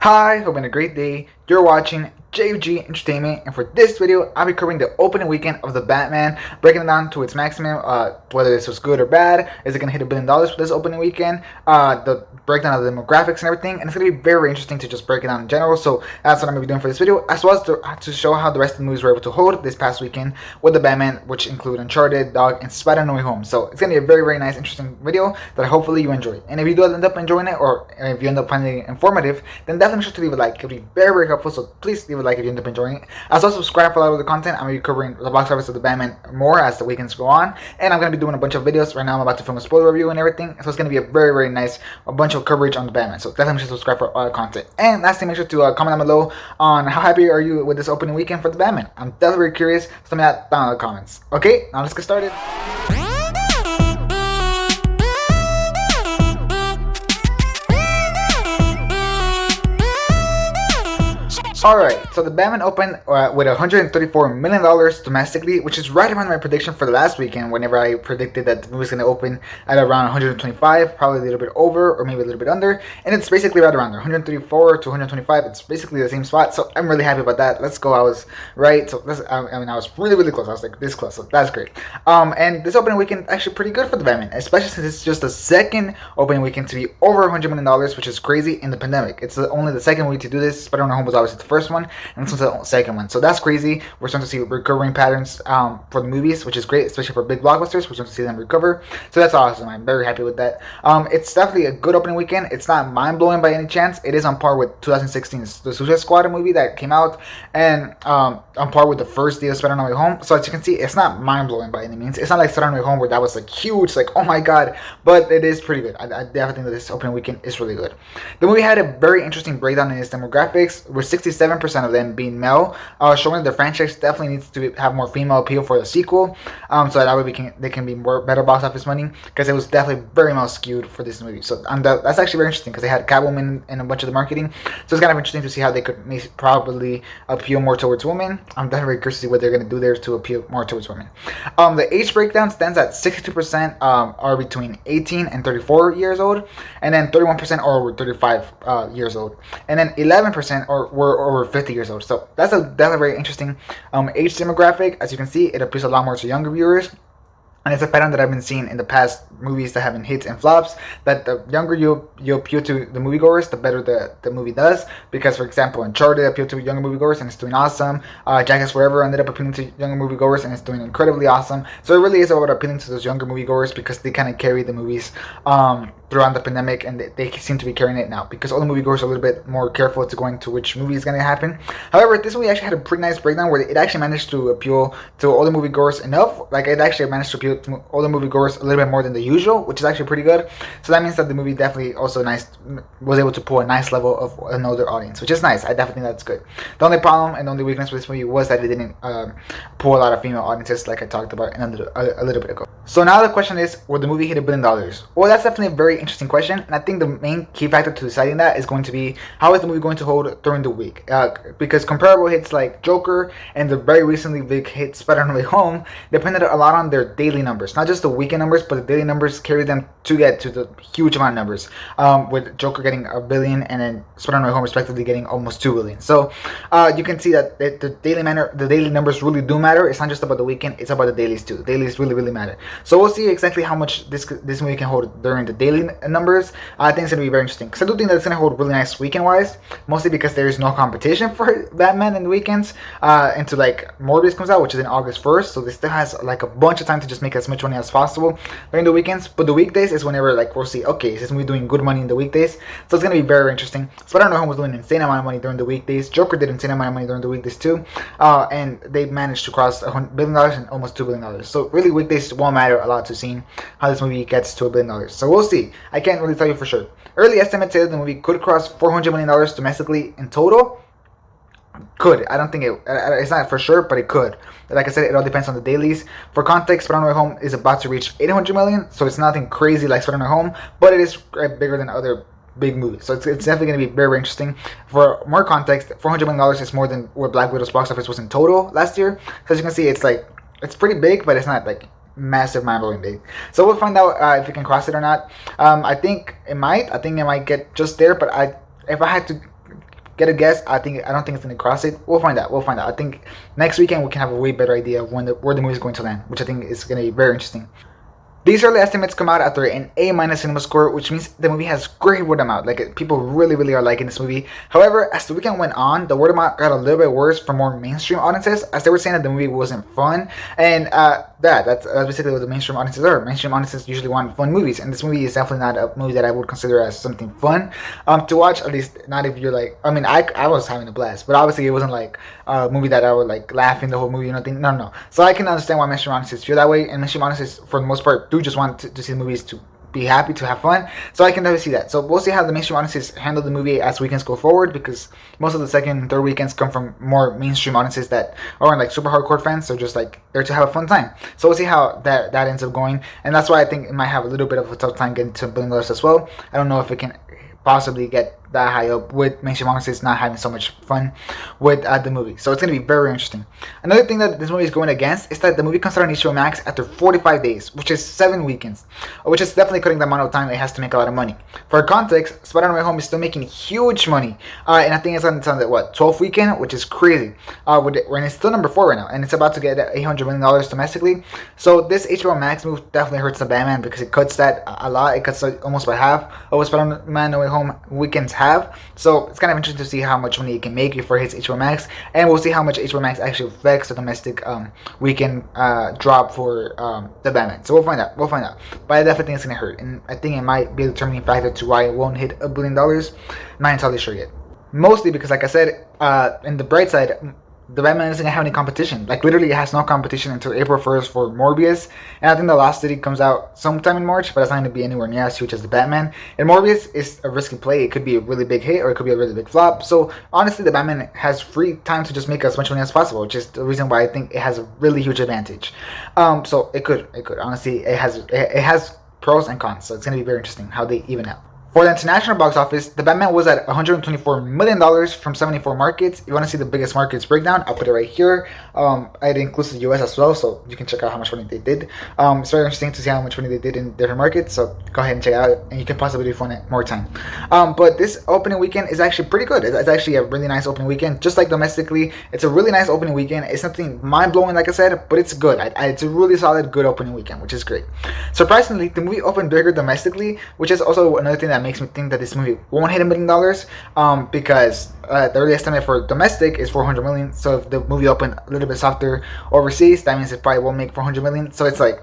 Hi, hope you're having a great day. You're watching JG Entertainment, and for this video, I'll be covering the opening weekend of the Batman, breaking it down to its maximum, whether this was good or bad. Is it gonna hit $1 billion for this opening weekend? The breakdown of the demographics and everything, and it's gonna be very interesting to just break it down in general. So that's what I'm gonna be doing for this video, as well as to show how the rest of the movies were able to hold this past weekend with the Batman, which include Uncharted, Dog, and Spider-Man: No Way Home. So it's gonna be a very, very nice, interesting video that hopefully you enjoy. And if you do end up enjoying it, or if you end up finding it informative, then definitely make sure to leave a like. It would be very, very helpful. So please leave a like if you end up enjoying it. As well, subscribe for a lot of the content. I'm gonna be covering the box office of the Batman more as the weekends go on, and I'm gonna be doing a bunch of videos. Right now, I'm about to film a spoiler review and everything. So it's gonna be a very, very nice bunch of coverage on the Batman. So definitely make sure to subscribe for all the content. And lastly, make sure to comment down below on how happy are you with this opening weekend for the Batman. I'm definitely very curious. So tell me that down in the comments. Okay, now let's get started. Alright, so the Batman opened with $134 million domestically, which is right around my prediction for the last weekend, whenever I predicted that the movie was going to open at around 125, probably a little bit over, or maybe a little bit under, and it's basically right around there, 134 to 125, it's basically the same spot, so I'm really happy about that. Let's go, I was right, so I was really, really close, I was like this close, so that's great. And this opening weekend actually pretty good for the Batman, especially since it's just the second opening weekend to be over $100 million, which is crazy in the pandemic. It's only the second week to do this. Spider-Man: No Way Home was obviously the first one, and this was the second one. So that's crazy. We're starting to see recurring patterns for the movies, which is great, especially for big blockbusters. We're starting to see them recover. So that's awesome. I'm very happy with that. It's definitely a good opening weekend. It's not mind-blowing by any chance. It is on par with 2016's The Suicide Squad movie that came out, and on par with the first day of Spider-Man: No Way Home. So as you can see, it's not mind-blowing by any means. It's not like Spider-Man: No Way Home where that was like huge, like oh my god, but it is pretty good. I definitely think that this opening weekend is really good. The movie had a very interesting breakdown in its demographics, with 67% of them being male, showing that the franchise definitely needs to have more female appeal for the sequel, so that way they can be more better box office money, because it was definitely very male skewed for this movie. So that's actually very interesting, because they had Catwoman in a bunch of the marketing, so it's kind of interesting to see how they could probably appeal more towards women. I'm definitely curious to see what they're going to do there to appeal more towards women. The age breakdown stands at 62% are between 18 and 34 years old, and then 31% are over 35 years old, and then 11% were over 50 years old. So that's a definitely very interesting age demographic. As you can see, it appeals a lot more to younger viewers. And it's a pattern that I've been seeing in the past movies that have been hits and flops, that the younger you appeal to the moviegoers, the better the movie does. Because, for example, Uncharted appealed to younger moviegoers and it's doing awesome. Jackass Forever ended up appealing to younger moviegoers and it's doing incredibly awesome. So it really is about appealing to those younger moviegoers, because they kind of carry the movies throughout the pandemic, and they seem to be carrying it now, because all the moviegoers are a little bit more careful to going to which movie is going to happen. However, this movie actually had a pretty nice breakdown where it actually managed to appeal to all the moviegoers enough. Like, it actually managed to appeal to all the moviegoers a little bit more than the usual, which is actually pretty good. So that means that the movie definitely also was able to pull a nice level of an older audience, which is nice. I definitely think that's good. The only problem and the only weakness with this movie was that it didn't pull a lot of female audiences, like I talked about a little bit ago. So now the question is, will the movie hit $1 billion? Well, that's definitely a very interesting question, and I think the main key factor to deciding that is going to be how is the movie going to hold during the week, because comparable hits like Joker and the very recently big hit Spider-Man: No Way Home depended a lot on their daily numbers, not just the weekend numbers, but the daily numbers carry them to get to the huge amount of numbers, with Joker getting $1 billion and then Spider-Man: No Way Home respectively getting almost $2 billion. So you can see that the daily numbers really do matter. It's not just about the weekend, it's about the dailies too. The dailies really, really matter. So we'll see exactly how much this movie can hold during the daily numbers. I think it's going to be very interesting, because I do think that it's going to hold really nice weekend-wise, mostly because there is no competition for Batman in the weekends until like Morbius comes out, which is in August 1st, so this still has like a bunch of time to just make as much money as possible during the weekends. But the weekdays is whenever like we'll see, okay, is this movie doing good money in the weekdays? So it's going to be very interesting. Spider-Man: No Way Home was doing an insane amount of money during the weekdays. Joker did an insane amount of money during the weekdays too, and they managed to cross $1 billion and almost $2 billion. So really, weekdays won't matter a lot to seeing how this movie gets to $1 billion. So we'll see. I can't really tell you for sure. Early estimates say that the movie could cross $400 million domestically in total. Could. I don't think it's not for sure, but it could. Like I said, it all depends on the dailies. For context, Spider-Man: No Way Home is about to reach $800 million, so it's nothing crazy like Spider-Man: No Way Home, but it is bigger than other big movies. So it's definitely going to be very, very interesting. For more context, $400 million is more than what Black Widow's box office was in total last year. So as you can see, it's pretty big, but it's not like massive, mind-blowing big. So we'll find out if we can cross it or not. I think it might get just there, but if I had to get a guess. I don't think it's gonna cross it. We'll find out. We'll find out. I think next weekend we can have a way better idea of where the movie is going to land, which I think is gonna be very interesting. These early estimates come out after an A minus cinema score, which means the movie has great word of mouth. Like people really, really are liking this movie. However, as the weekend went on, the word of mouth got a little bit worse for more mainstream audiences, as they were saying that the movie wasn't fun. And that's basically what the mainstream audiences are. Mainstream audiences usually want fun movies, and this movie is definitely not a movie that I would consider as something fun to watch. At least not if you're like. I mean, I was having a blast, but obviously it wasn't like a movie that I would like laughing the whole movie. No. So I can understand why mainstream audiences feel that way, and mainstream audiences, for the most part, do just want to see movies to be happy, to have fun. So I can definitely see that. So we'll see how the mainstream audiences handle the movie as weekends go forward, because most of the second and third weekends come from more mainstream audiences that aren't like super hardcore fans, so just like there to have a fun time. So we'll see how that ends up going, and that's why I think it might have a little bit of a tough time getting to $1 billion as well. I don't know if it can possibly get that high up with mainstream audiences not having so much fun with the movie. So it's going to be very interesting. Another thing that this movie is going against is that the movie comes out on HBO Max after 45 days, which is 7 weekends, which is definitely cutting the amount of time it has to make a lot of money. For context, Spider-Man No Way Home is still making huge money, and I think it's on the 12th weekend, which is crazy. When it's still number 4 right now, and it's about to get $800 million domestically. So this HBO Max move definitely hurts the Batman, because it cuts that a lot. It cuts almost by half of what Spider-Man No Way Home weekends have. So it's kind of interesting to see how much money it can make before it hits HBO Max, and we'll see how much HBO Max actually affects the domestic weekend drop for the Batman. So we'll find out. But I definitely think it's gonna hurt, and I think it might be a determining factor to why it won't hit $1 billion. Not entirely sure yet. Mostly because, like I said, in the bright side, the Batman isn't gonna have any competition. Like literally, it has no competition until April 1st for Morbius, and I think The Lost City comes out sometime in March, but it's not gonna be anywhere near as huge as the Batman. And Morbius is a risky play. It could be a really big hit, or it could be a really big flop. So honestly, the Batman has free time to just make as much money as possible, which is the reason why I think it has a really huge advantage. So it could honestly, it has pros and cons. So it's gonna be very interesting how they even out. For the international box office, the Batman was at $124 million from 74 markets. If you want to see the biggest markets breakdown, I'll put it right here. It includes the US as well, so you can check out how much money they did. It's very interesting to see how much money they did in different markets, so go ahead and check it out, and you can possibly refund it more time. But this opening weekend is actually pretty good. It's actually a really nice opening weekend, just like domestically. It's a really nice opening weekend. It's nothing mind-blowing, like I said, but it's good. It's a really solid, good opening weekend, which is great. Surprisingly, the movie opened bigger domestically, which is also another thing that makes me think that this movie won't hit $1 million, because the early estimate for domestic is $400 million. So if the movie opened a little bit softer overseas, that means it probably won't make $400 million. So it's like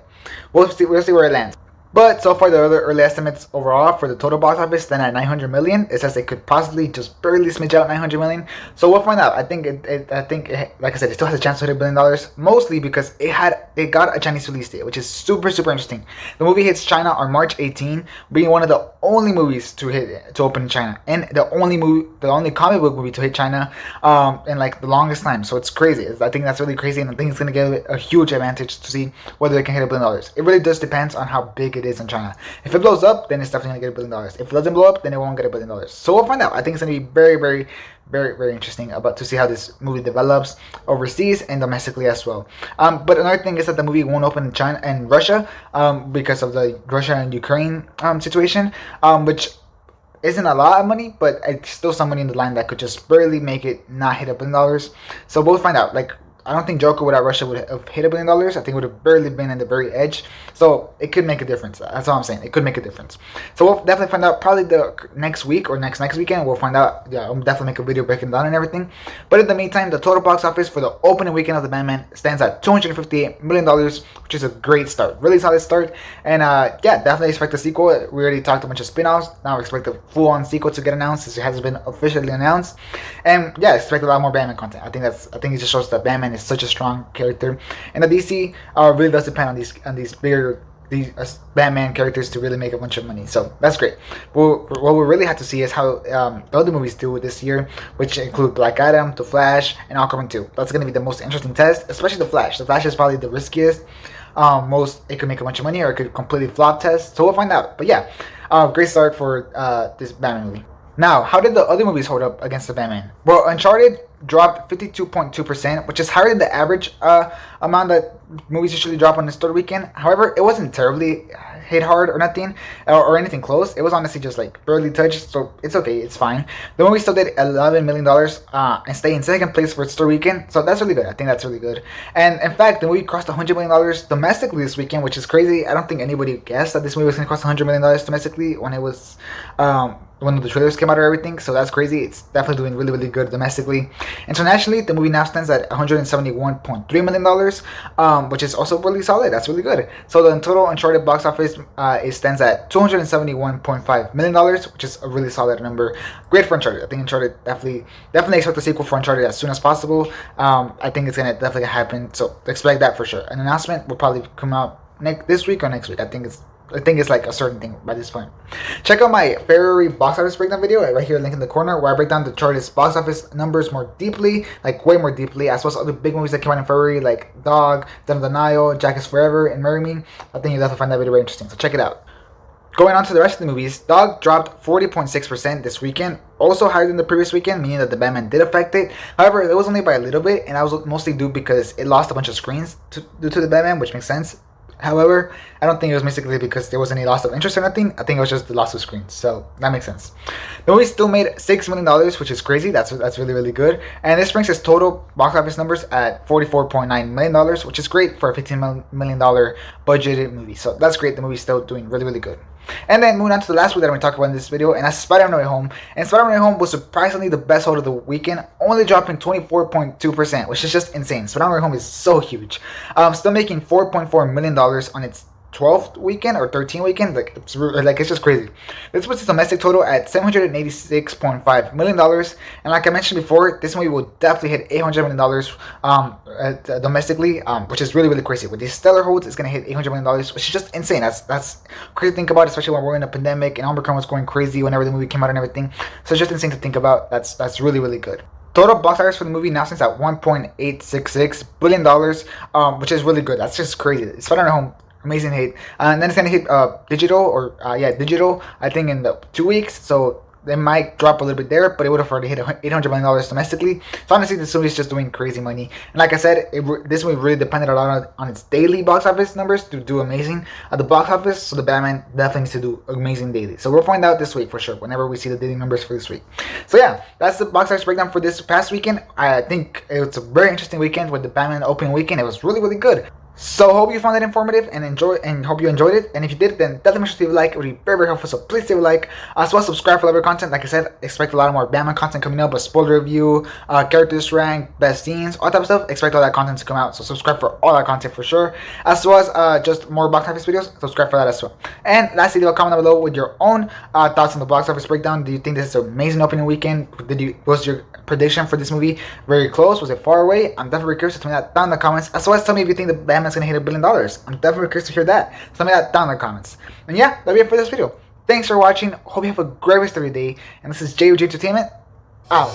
we'll see where it lands. But so far, the other early estimates overall for the total box office stand at $900 million. It says it could possibly just barely smidge out $900 million. So we'll find out. I think like I said, it still has a chance to hit $1 billion, mostly because it got a Chinese release date, which is super interesting. The movie hits China on March 18, being one of the only movies to open in China, and the only comic book movie to hit China in like the longest time. So it's crazy. I think that's really crazy, and I think it's gonna get a huge advantage to see whether it can hit $1 billion. It really does depends on how big it is in China. If it blows up, then it's definitely gonna get $1 billion. If it doesn't blow up, then it won't get $1 billion. So we'll find out. I think it's gonna be very interesting to see how this movie develops overseas and domestically as well. But another thing is that the movie won't open in China and Russia because of the Russia and Ukraine situation, which isn't a lot of money, but it's still some money in the line that could just barely make it not hit $1 billion. So we'll find out. Like, I don't think Joker without Russia would have hit $1 billion. I think it would have barely been in the very edge. So it could make a difference. That's all I'm saying. It could make a difference. So we'll definitely find out probably the next week or next weekend. We'll find out. Yeah, I'll definitely make a video breaking down and everything. But in the meantime, the total box office for the opening weekend of the Batman stands at $258 million, which is a great start. Really solid start. And yeah, definitely expect a sequel. We already talked a bunch of spin-offs. Now we expect a full-on sequel to get announced, since it hasn't been officially announced. And yeah, expect a lot more Batman content. I think it just shows that Batman is such a strong character, and the DC really does depend on these bigger Batman characters to really make a bunch of money. So that's great. What we really have to see is how the other movies do this year, which include Black Adam, The Flash, and Aquaman 2. That's going to be the most interesting test, especially The Flash. The Flash is probably the riskiest. It could make a bunch of money, or it could completely flop test. So we'll find out. But yeah, great start for this Batman movie. Now, how did the other movies hold up against the Batman? Well, Uncharted dropped 52.2%, which is higher than the average amount that movies usually drop on this third weekend. However, it wasn't terribly hit hard or nothing, or anything close. It was honestly just like barely touched, so it's okay, it's fine. The movie still did $11 million and stayed in second place for its third weekend, so that's really good. I think that's really good. And in fact, the movie crossed $100 million domestically this weekend, which is crazy. I don't think anybody guessed that this movie was going to cost $100 million domestically when it was when the trailers came out or everything, so that's crazy. It's definitely doing really, really good domestically. Internationally, the movie now stands at $171.3 million, which is also really solid. That's really good. So the total Uncharted box office it stands at $271.5 million, which is a really solid number. Great for Uncharted. I think Uncharted definitely expect a sequel for Uncharted as soon as possible. I think it's gonna definitely happen, so expect that for sure. An announcement will probably come out this week or next week. I think it's like a certain thing by this point. Check out my February box office breakdown video right here, link in the corner, where I break down the Uncharted's box office numbers more deeply, like way more deeply, as well as other big movies that came out in February, like Dog, Dead of the Nile, Jack is Forever, and Marry Me. I think you'll definitely find that video very interesting, so check it out. Going on to the rest of the movies, Dog dropped 40.6% this weekend, also higher than the previous weekend, meaning that the Batman did affect it. However, it was only by a little bit, and that was mostly due because it lost a bunch of screens due to the Batman, which makes sense. However, I don't think it was basically because there was any loss of interest or nothing. I think it was just the loss of screens, so that makes sense. The movie still made $6 million, which is crazy. That's really, really good. And this brings its total box office numbers at $44.9 million, which is great for a $15 million budgeted movie. So that's great. The movie's still doing really, really good. And then moving on to the last movie that I'm going to talk about in this video, and that's Spider-Man No Way Home. And Spider-Man No Way Home was surprisingly the best hold of the weekend, only dropping 24.2%, which is just insane. Spider-Man No Way Home is so huge. Still making $4.4 million on its 12th weekend or 13th weekend. It's just crazy. This puts its domestic total at $786.5 million, and like I mentioned before, this movie will definitely hit $800 million domestically, which is really, really crazy. With these stellar holds, it's gonna hit $800 million, which is just insane. That's crazy to think about, especially when we're in a pandemic and Omicron was going crazy whenever the movie came out and everything. So it's just insane to think about. That's really, really good. Total box office for the movie now stands at $1.866 billion, which is really good. That's just crazy. Spider-Man Home, amazing hit. And then it's gonna hit digital, I think in the 2 weeks. So they might drop a little bit there, but it would have already hit $800 million domestically. So honestly, this movie is just doing crazy money. And like I said, this movie really depended a lot on its daily box office numbers to do amazing at the box office. So the Batman definitely needs to do amazing daily. So we'll find out this week for sure, whenever we see the daily numbers for this week. So yeah, that's the box office breakdown for this past weekend. I think it's a very interesting weekend with the Batman opening weekend. It was really, really good. So hope you found it informative and hope you enjoyed it. And if you did, then definitely make sure to leave a like. It would be very, very helpful. So please leave a like. As well as subscribe for other content. Like I said, expect a lot more Batman content coming up, a spoiler review, characters rank, best scenes, all type of stuff. Expect all that content to come out. So subscribe for all that content for sure. As well as just more box office videos. Subscribe for that as well. And lastly, leave a comment down below with your own thoughts on the box office breakdown. Do you think this is an amazing opening weekend? Was your prediction for this movie very close? Was it far away? I'm definitely curious to tell me that down in the comments. As well as tell me if you think the Batman's gonna hit $1 billion. I'm definitely curious to hear that. Tell me that down in the comments. And yeah, that'll be it for this video. Thanks for watching. Hope you have a great rest of your day. And this is JOG Entertainment out.